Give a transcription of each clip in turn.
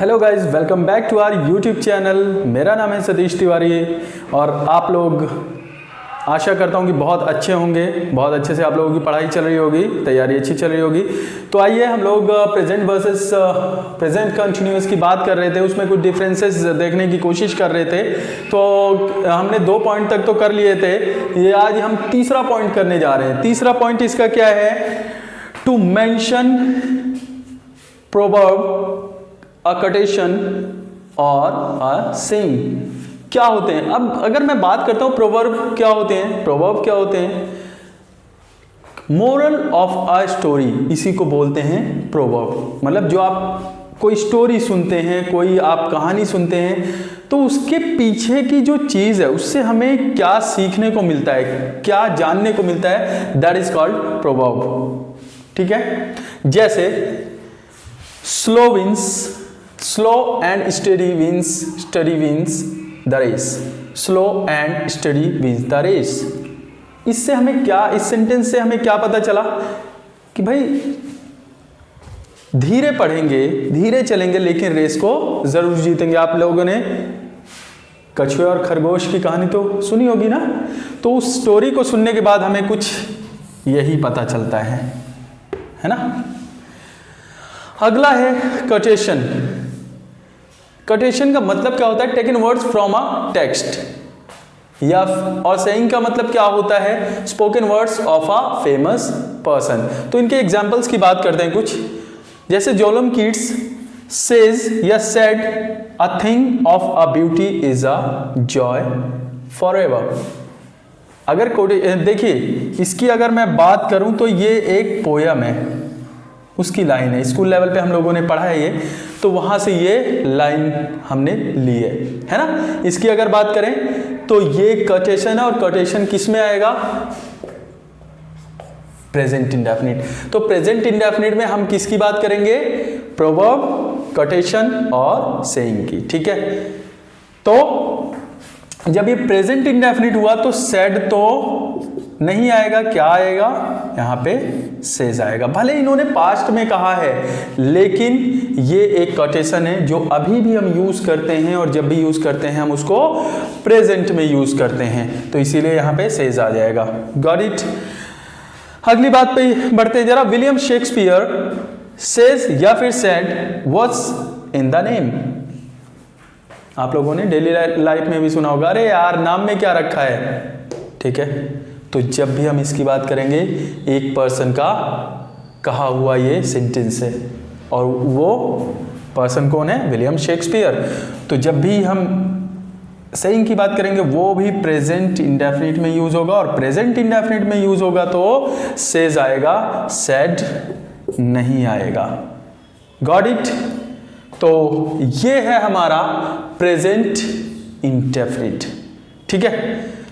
Hello guys, welcome back to our YouTube channel. मेरा नाम है सतीश तिवारी और आप लोग आशा करता हूँ कि बहुत अच्छे होंगे, बहुत अच्छे से आप लोगों की पढ़ाई चल रही होगी, तैयारी अच्छी चल रही होगी। तो आइए हम लोग प्रेजेंट वर्सेस प्रेजेंट कंटिन्यूअस की बात कर रहे थे, उसमें कुछ डिफरेंसेस देखने की कोशिश कर रहे थे। तो हमने 2 पॉइंट तक तो कर लिए थे, ये आज हम तीसरा पॉइंट करने जा रहे हैं। तीसरा पॉइंट इसका क्या है? To mention proverb, a quotation और अ सेइंग क्या होते हैं। अब अगर मैं बात करता हूं प्रोवर्ब क्या होते हैं, प्रोवर्ब क्या होते हैं? मोरल ऑफ अ स्टोरी, इसी को बोलते हैं प्रोवर्ब। मतलब जो आप कोई स्टोरी सुनते हैं, कोई आप कहानी सुनते हैं, तो उसके पीछे की जो चीज है उससे हमें क्या सीखने को मिलता है, क्या जानने को मिलता है, दैट इज कॉल्ड प्रोवर्ब। ठीक है, जैसे slow and steady wins the race. Slow and steady wins the race. इससे हमें क्या, इस सेंटेंस से हमें क्या पता चला कि भाई धीरे पढ़ेंगे, धीरे चलेंगे, लेकिन रेस को जरूर जीतेंगे। आप लोगों ने कछुए और खरगोश की कहानी तो सुनी होगी ना। तो उस स्टोरी को सुनने के बाद हमें कुछ यही पता चलता है ना। अगला है कोटेशन। कोटेशन का मतलब क्या होता है? Taken words from a text. या और सेइंग का मतलब क्या होता है? Spoken words of a famous person. तो इनके एग्जांपल्स की बात करते हैं कुछ। जैसे जोलम कीट्स सेज या said, a thing of a beauty is a joy forever. अगर देखिए, इसकी अगर मैं बात करूं तो ये एक पोयम है, उसकी लाइन है। स्कूल लेवल पे हम लोगों ने पढ़ा है ये, तो वहां से ये लाइन हमने ली है ना। इसकी अगर बात करें तो ये कोटेशन है, और कोटेशन किस में आएगा? Present indefinite. तो प्रेजेंट इंडेफिनिट में हम किसकी बात करेंगे? प्रोवर्ब, कोटेशन और सेइंग की। ठीक है, तो जब ये प्रेजेंट इंडेफिनिट हुआ तो सेड तो नहीं आएगा, क्या आएगा? यहां पे सेज आएगा। भले इन्होंने पास्ट में कहा है, लेकिन ये एक कोटेशन है जो अभी भी हम यूज करते हैं, और जब भी यूज करते हैं हम उसको प्रेजेंट में यूज करते हैं, तो इसीलिए यहां पे सेज आ जाएगा। Got it? अगली बात पे बढ़ते हैं जरा। विलियम शेक्सपियर सेज या फिर said what's in the name. आप लोगों ने डेली लाइफ में भी सुना होगा, अरे यार नाम में क्या रखा है। ठीक है, तो जब भी हम इसकी बात करेंगे, एक पर्सन का कहा हुआ ये सेंटेंस है, और वो पर्सन कौन है? William Shakespeare. तो जब भी हम सेइंग की बात करेंगे, वो भी प्रेजेंट इंडेफिनिट में यूज होगा, और प्रेजेंट इंडेफिनिट में यूज होगा तो सेज आएगा, सेड नहीं आएगा। Got it? तो ये है हमारा प्रेजेंट इंडेफिनिट। ठीक है,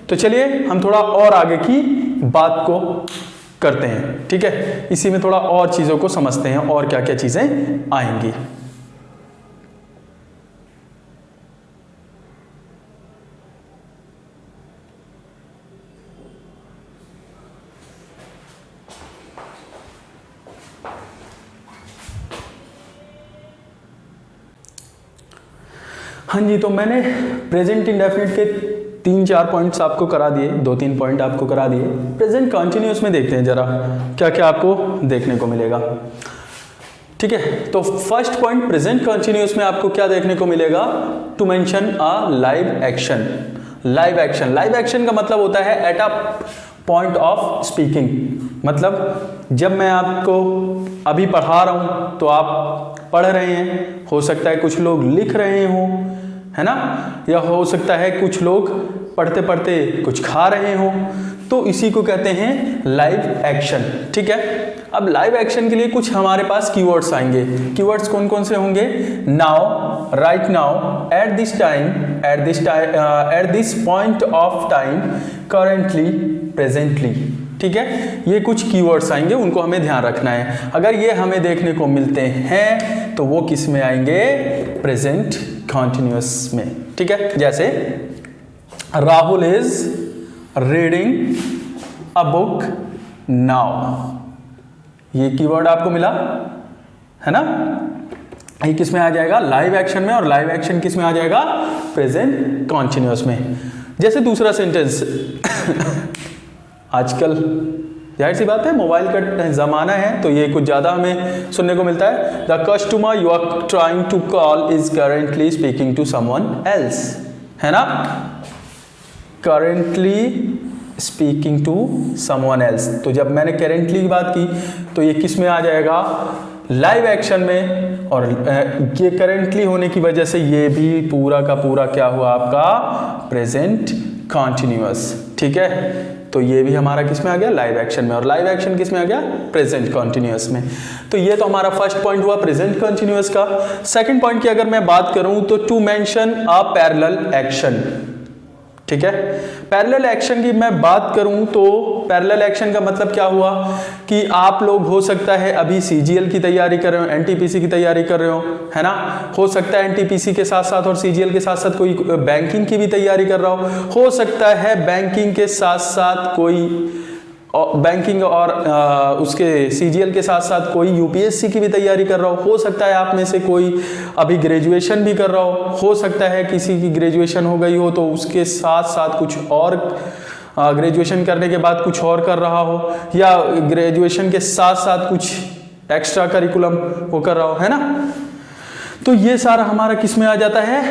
तो चलिए हम थोड़ा और आगे की बात को करते हैं। ठीक है, इसी में थोड़ा और चीजों को समझते हैं, और क्या क्या चीजें आएंगी। हाँ जी, तो मैंने प्रेजेंट इंडेफिनिट के 3-4 पॉइंट्स आपको करा दिए, 2-3 पॉइंट आपको करा दिए। प्रेजेंट कंटिन्यूअस में देखते हैं जरा क्या क्या आपको देखने को मिलेगा। ठीक है, तो फर्स्ट पॉइंट प्रेजेंट कंटिन्यूअस में आपको क्या देखने को मिलेगा? To mention a live action. Live action, live action का मतलब होता है at a point of speaking. मतलब जब मैं आपको अभी पढ़ा रहा हूं तो आप पढ़ रहे हैं, हो सकता है कुछ लोग लिख रहे हों, है ना, या हो सकता है कुछ लोग पढ़ते पढ़ते कुछ खा रहे हों, तो इसी को कहते हैं लाइव एक्शन। ठीक है, अब लाइव एक्शन के लिए कुछ हमारे पास कीवर्ड्स आएंगे। कीवर्ड्स कौन कौन से होंगे? Now, right now, at this time, at this point of time, currently, presently. ठीक है, ये कुछ कीवर्ड्स आएंगे, उनको हमें ध्यान रखना है। अगर ये हमें देखने को मिलते हैं तो वो किस में आएंगे? प्रेजेंट कंटिन्यूअस में। ठीक है, जैसे Rahul is reading a book now, ये कीवर्ड आपको मिला है ना। ये किस में आ जाएगा, लाइव एक्शन में, और लाइव एक्शन किस में आ जाएगा, प्रेजेंट कॉन्टिन्यूअस में। जैसे दूसरा सेंटेंस आजकल जाहिर सी बात है मोबाइल का ज़माना है, तो ये कुछ ज़्यादा हमें सुनने को मिलता है। The customer you are trying to call is currently speaking to someone else, है ना, currently speaking to someone else. तो जब मैंने करेंटली की बात की तो ये किस में आ जाएगा, लाइव एक्शन में, और ये करेंटली होने की वजह से ये भी पूरा का पूरा क्या हुआ आपका, प्रेजेंट कॉन्टिन्यूअस। ठीक है, तो ये भी हमारा किस में आ गया, लाइव एक्शन में, और लाइव एक्शन किस में आ गया, प्रेजेंट कॉन्टिन्यूअस में। तो ये तो हमारा फर्स्ट पॉइंट हुआ प्रेजेंट कॉन्टिन्यूअस का। सेकंड पॉइंट की अगर मैं बात करूं तो to mention a parallel action. ठीक है, पैरेलल एक्शन की मैं बात करूं तो पैरेलल एक्शन का मतलब क्या हुआ कि आप लोग हो सकता है अभी सीजीएल की तैयारी कर रहे हो, एनटीपीसी की तैयारी कर रहे हो, है ना, हो सकता है एनटीपीसी के साथ साथ और सीजीएल के साथ साथ कोई बैंकिंग की भी तैयारी कर रहा हो सकता है बैंकिंग के साथ साथ कोई बैंकिंग और उसके सीजीएल के साथ साथ कोई यूपीएससी की भी तैयारी कर रहा हो सकता है आप में से कोई अभी ग्रेजुएशन भी कर रहा हो सकता है किसी की ग्रेजुएशन हो गई हो तो उसके साथ साथ कुछ और ग्रेजुएशन करने के बाद कुछ और कर रहा हो, या ग्रेजुएशन के साथ साथ कुछ एक्स्ट्रा करिकुलम वो कर रहा हो, है ना। तो ये सारा हमारा किस में आ जाता है,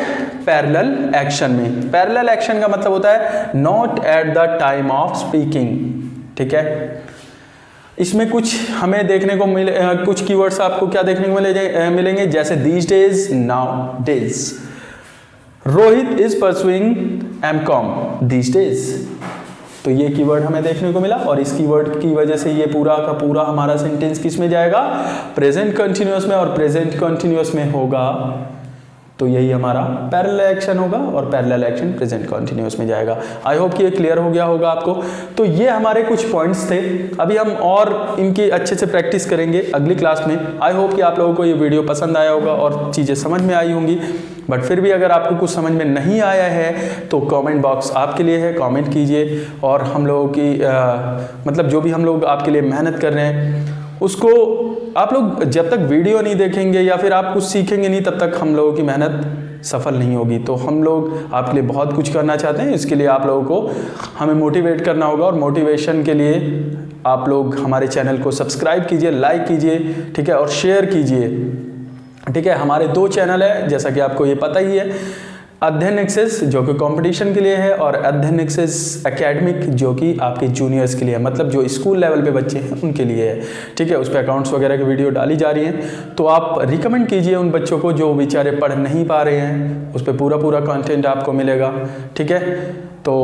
पैरेलल एक्शन में। पैरेलल एक्शन का मतलब होता है not at the time of speaking. ठीक है, इसमें कुछ हमें देखने को मिले, कुछ कीवर्ड्स आपको क्या देखने को मिलेंगे, जैसे these days, nowadays, Rohit is pursuing MCom these days. तो ये कीवर्ड हमें देखने को मिला, और इस कीवर्ड की वजह से ये पूरा का पूरा हमारा सेंटेंस किस में जाएगा, प्रेजेंट कंटिन्यूअस में, और प्रेजेंट कंटिन्यूअस में होगा तो यही हमारा पैरेलल एक्शन होगा, और पैरेलल एक्शन प्रेजेंट कंटिन्यूअस में जाएगा। आई होप कि ये क्लियर हो गया होगा आपको। तो ये हमारे कुछ पॉइंट्स थे, अभी हम और इनकी अच्छे से प्रैक्टिस करेंगे अगली क्लास में। आई होप कि आप लोगों को ये वीडियो पसंद आया होगा और चीज़ें समझ में आई होंगी, बट फिर भी अगर आपको कुछ समझ में नहीं आया है तो कमेंट बॉक्स आपके लिए है, कमेंट कीजिए, और हम लोगों की मतलब जो भी हम लोग आपके लिए मेहनत कर रहे हैं उसको आप लोग जब तक वीडियो नहीं देखेंगे या फिर आप कुछ सीखेंगे नहीं तब तक हम लोगों की मेहनत सफल नहीं होगी। तो हम लोग आपके लिए बहुत कुछ करना चाहते हैं, इसके लिए आप लोगों को हमें मोटिवेट करना होगा, और मोटिवेशन के लिए आप लोग हमारे चैनल को सब्सक्राइब कीजिए, लाइक कीजिए, ठीक है, और शेयर कीजिए। ठीक है, हमारे 2 चैनल है जैसा कि आपको ये पता ही है, अध्ययन एक्सेस जो कि कंपटीशन के लिए है, और अध्ययन एक्सेस एकेडमिक जो कि आपके जूनियर्स के लिए है, मतलब जो स्कूल लेवल पे बच्चे हैं उनके लिए है। ठीक है, उस पर अकाउंट्स वगैरह की वीडियो डाली जा रही हैं, तो आप रिकमेंड कीजिए उन बच्चों को जो बेचारे पढ़ नहीं पा रहे हैं, उस पर पूरा कंटेंट आपको मिलेगा। ठीक है, तो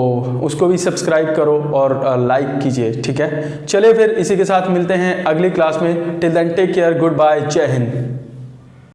उसको भी सब्सक्राइब करो और लाइक कीजिए। ठीक है, चलिए फिर इसी के साथ मिलते हैं अगली क्लास में। Till then take care, goodbye, Jai Hind.